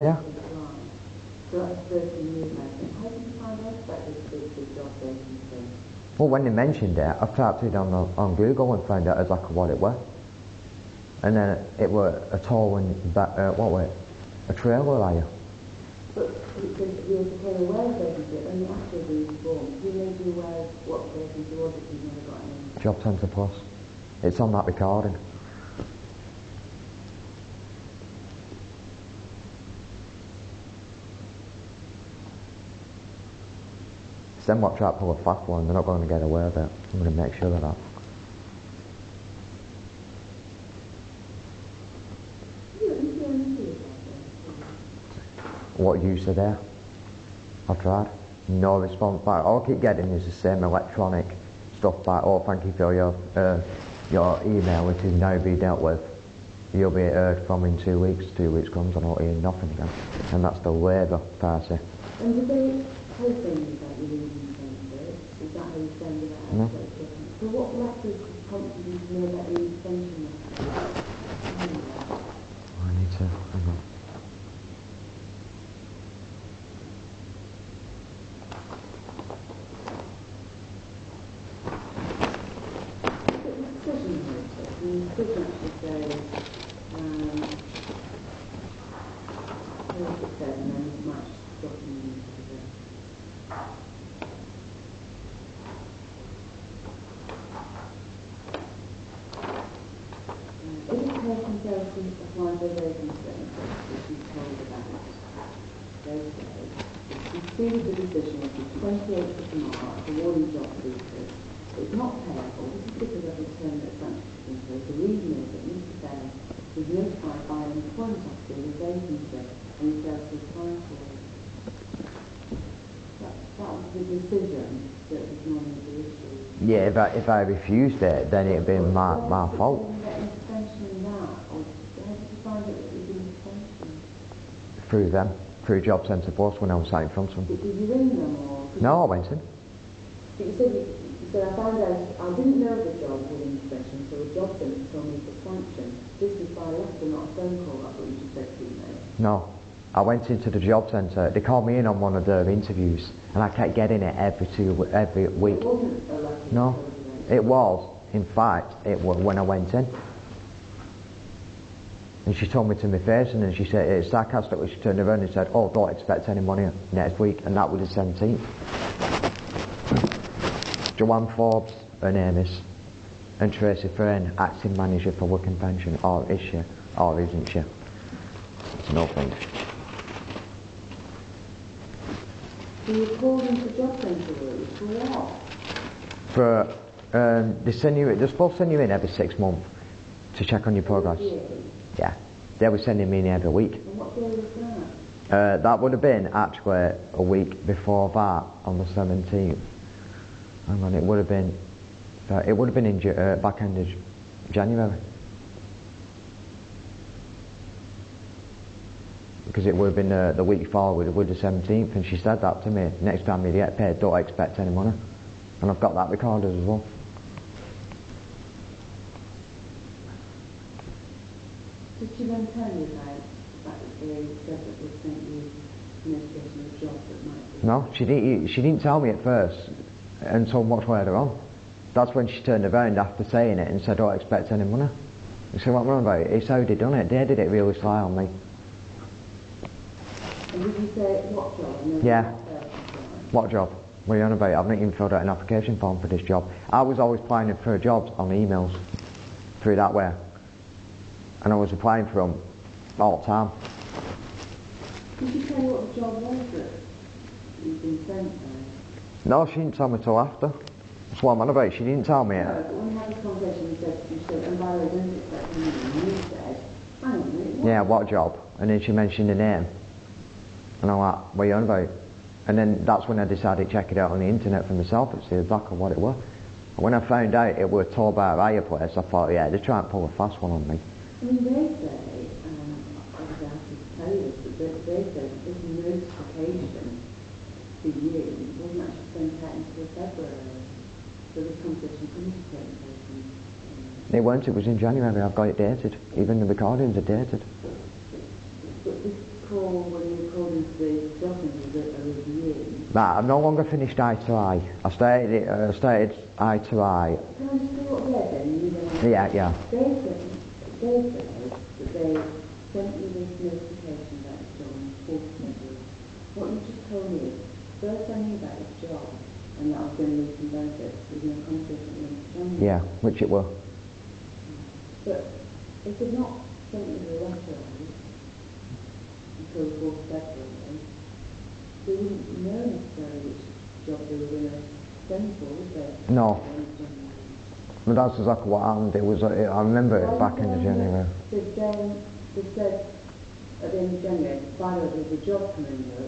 Yeah. So that's 13 years later. How did you find out about this job vacancy? Well, when they mentioned it, I typed it on Google and found out exactly what it was. And then it were a tall and what was it? A trailer hire. But you became aware of vacancy only after being informed. Who made you aware of what the vacancy was if you never got any? Job Centre Plus. It's on that recording. It's them what try to pull a fast one, they're not going to get away with it. I'm going to make sure of that. What use are there? I've tried. No response back. All I keep getting is the same electronic stuff back. Oh, thank you for your email, which is now being dealt with. You'll be heard from in 2 weeks. 2 weeks comes and I don't hear nothing again. And that's the Labour Party. And did they telephone you about your leaving Centre? Is that how you send it out? No. So what letters prompted you to know about your extension? I need to, hang on. The decision actually says, here's it says, and then much document if a person fails to apply for a vacancy, which is told about, they say, it's preceded the decision of the 28th of March, awarding job seekers. It's not payable. This is because of the term that sanctions. The reason is that Mr. Bell was notified by an employment officer of his vacancy and he failed to apply for it. That was the decision that was normally the issue. Yeah, if I refused it, then it'd be my fault. Did you get an extension in that, or how did you find out it was an extension? Through them, through Job Centre Plus when I was sat in front of them. Did you ring them, or? No, I went in. But you said so I found out, I didn't know the job was an inspection, so the job centre told me for sanction. This was by letter, not a phone call, that's what you just said to me. No. I went into the job centre, they called me in on one of their interviews, and I kept getting it every week. It wasn't a letter? No, it was. In fact, it was when I went in. And she told me to my face, and then she said, it's sarcastically, she turned around and said, oh, don't expect any money next week, and that was the 17th. Joanne Forbes, her name is, and Tracy Frayne, acting manager for Working Pension, or is she, or isn't she? It's nothing. So you called into job centre for what? For, they're supposed to send you in every 6 months to check on your progress. Yeah. They were sending me in every week. And what day was that? That would have been actually a week before that, on the 17th. Hang on, it would have been in back end of January. Because it would have been the week forward, with the 17th, and she said that to me. Next time you get paid, don't expect any money. And I've got that recorded as well. Did she then tell you about the fact that they said that they sent you a notification of a job that might be... No, she didn't tell me at first until much later on. That's when she turned around after saying it and said, don't expect any money. I said, what am I on about? It's how they done it. They did it really sly on me. And did you say what job? Yeah. What job? What are you on about? I've not even filled out an application form for this job. I was always applying for jobs on emails through that way. And I was applying for them all the time. Did she tell you what the job was that you'd been sent there? No, she didn't tell me till after. That's what I'm on about. She didn't tell me it. No, but when you had this conversation, you said, and by the way, don't expect anything. You said, hang on a minute, what? Yeah, what job? And then she mentioned the name. And I'm like, what are you on about? And then that's when I decided to check it out on the internet for myself and see exactly what it was. And when I found out it was told by a hire place, I thought, yeah, they're trying to pull a fast one on me. I mean, they say, I was asked to tell you this, but they say that this notification to you wasn't actually sent out until February. So this conversation couldn't have taken place. It weren't, it was in January. I've got it dated. Even the recordings are dated. But this call according to the documents, a review. Nah, I've no longer finished eye to eye. I started eye to eye. Can I just see what they're doing? Yeah. They said that they sent you this notification about the job on the 4th of February. What you just told me is, first I knew about this job and that I was going to lose some benefits was in a conversation with January. Yeah, which it will. But if they've not sent you the letter until the 4th of February, they wouldn't know necessarily which job they were going to send for, would they? No. But that's exactly what happened. It was, I remember it back in January. They said at the end of January, by the way, there's a job coming up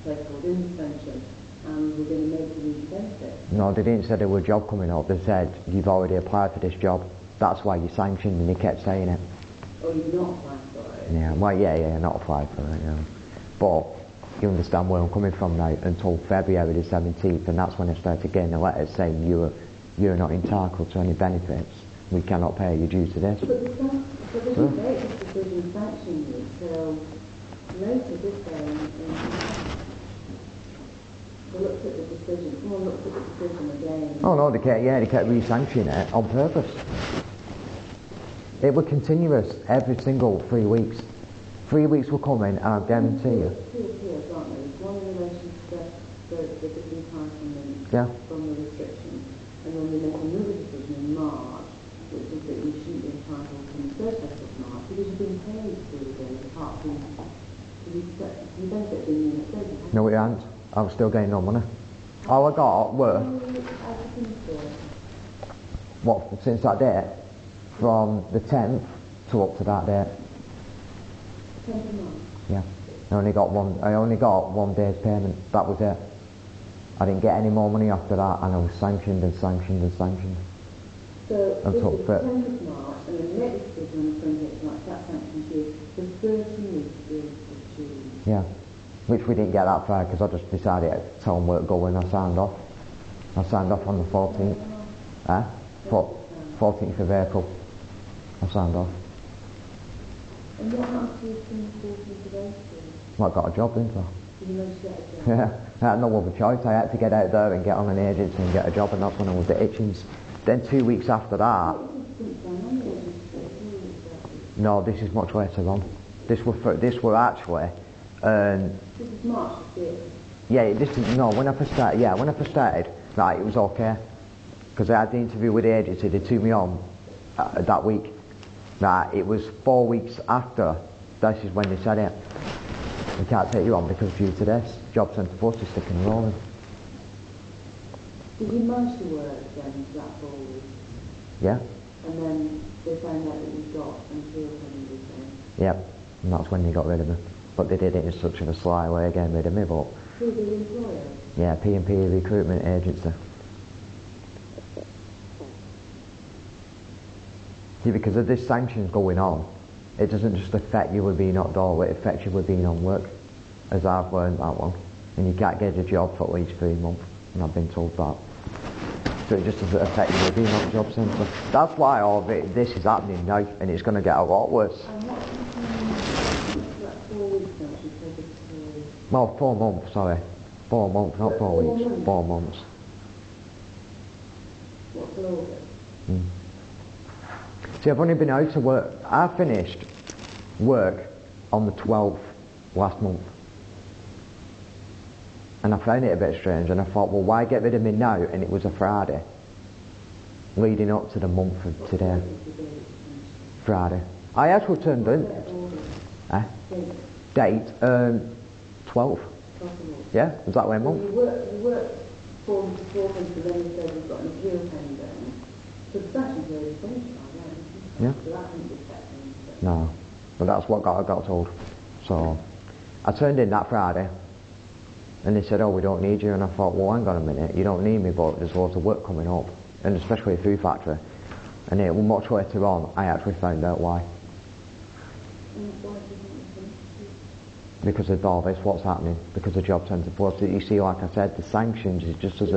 at a place called Intervention, and we're going to make you lose benefits. No, they didn't say there was a job coming up. They said, you've already applied for this job. That's why you're sanctioned, and they kept saying it. Oh, you've not applied for it? Yeah, well, yeah, not applied for it, yeah. But you understand where I'm coming from now, until February the 17th, and that's when I started getting the letters saying you're not entitled to any benefits. We cannot pay you due to this. But they didn't make this decision sanctioning you till later, did they? They looked at the decision. Someone looked at the decision again. Oh no, they kept re-sanctioning it on purpose. It was continuous every single 3 weeks. 3 weeks will come in, and I guarantee you. Two appeals, aren't there? There's one in relation to the disentitlement from the restrictions, and then they make another decision in March, which is that you shouldn't be entitled from the 1st of March because you've been paid for the days apart from you benefit being in the 30th. No, it ain't. I was still getting no money. All I got were what since that date, from the 10th to up to that date. 10th of March. Yeah, I only got one day's payment. That was it. I didn't get any more money after that, and I was sanctioned and sanctioned and sanctioned. So this is 10th of March, and the next decision on the 28th of March, that sanctions you for 13 weeks of June. Yeah, which we didn't get that far because I just decided to tell them where to go and I signed off. I signed off on the 14th. 14th of April. I signed off. And what happened to you from the 14th of April? Well, I got a job, didn't I? Did you manage to get a job? Yeah, I had no other choice. I had to get out there and get on an agency and get a job, and that's when I was at Itchings. Then 2 weeks after that... No, this is much later on. This were actually... this is March this year? Yeah, when I first started, right, it was okay. Because I had the interview with the agency, they took me on that week. Right, it was 4 weeks after, this is when they said it. We can't take you on because due to this, job centre force is sticking and rolling. Did you manage to work then for that 4 weeks? Yeah. And then they found out that you got until Sunday. Yep, and that's when they got rid of me. But they did it in such a sly way, getting rid of me, but... Who the employer? Yeah, P&P Recruitment Agency. See, because of this sanctions going on, it doesn't just affect you with being outdoor, it affects you with being on work, as I've learned that one. And you can't get a job for at least 3 months, and I've been told that. So it just doesn't affect you with being on the job centre. That's why all of this is happening now, and it's going to get a lot worse. And what happened that 4 weeks now? You said it's 4 weeks. Well, 4 months, sorry. 4 months, not 4 weeks. 4 months. What's the order? See, I've only been out to work. I finished work on the 12th last month. And I found it a bit strange, and I thought, well, why get rid of me now? And it was a Friday, leading up to the month of today. Friday. I actually turned in. Date? 12th. Yeah, was that way a month? You worked 4 months, but then you said you've got an appeal pending. So the sanctions are finished by then. Yeah. So that wouldn't be affecting. No, but that's what I got told. So I turned in that Friday, and they said, oh, we don't need you. And I thought, well, hang on a minute, you don't need me, but there's lots of work coming up, and especially a food factory. And it was much later on, I actually found out why. Because of all this, what's happening? Because the job centre force. You see, like I said, the sanctions is just as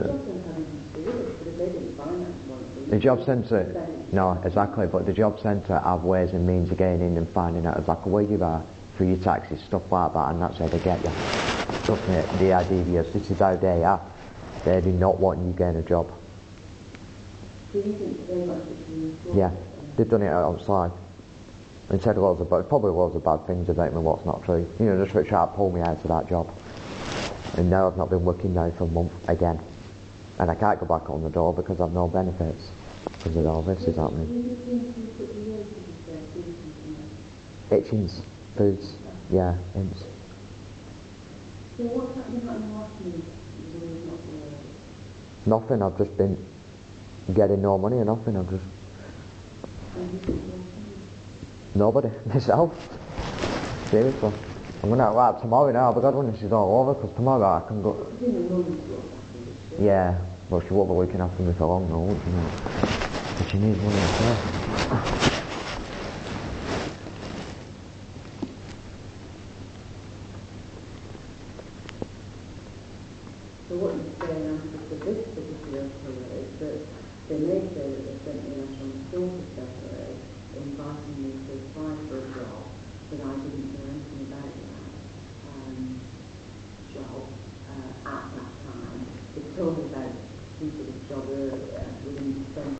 the job centre, no, exactly, but the job centre have ways and means of getting in and finding out exactly where you are, for your taxes, stuff like that, and that's how they get you. Trust me, the idea is this is how they are. They do not want you getting a job. Do you think they want it to Yeah, they've done it outside. And said probably loads of bad things about me, what's not true. You know, just to try to pull me out of that job. And now I've not been working now for a month again. And I can't go back on the door because I've no benefits. Because of all this is happening. Itchings, foods, yeah, hints. So what's happening right now? Nothing, I've just been getting no money or nothing, I've just... Nobody, myself. Seriously. I'm going to, like, tomorrow now, I'll be glad when this is all over, because tomorrow I can go... Yeah, but she won't be looking after me for long now, won't she, know? But she needs money as well. So what you're saying after for this particular career is that they may say that they sent me out on the 4th of February inviting me to apply for a job, but I didn't know anything about that job at that time. They told me about some sort of job earlier within the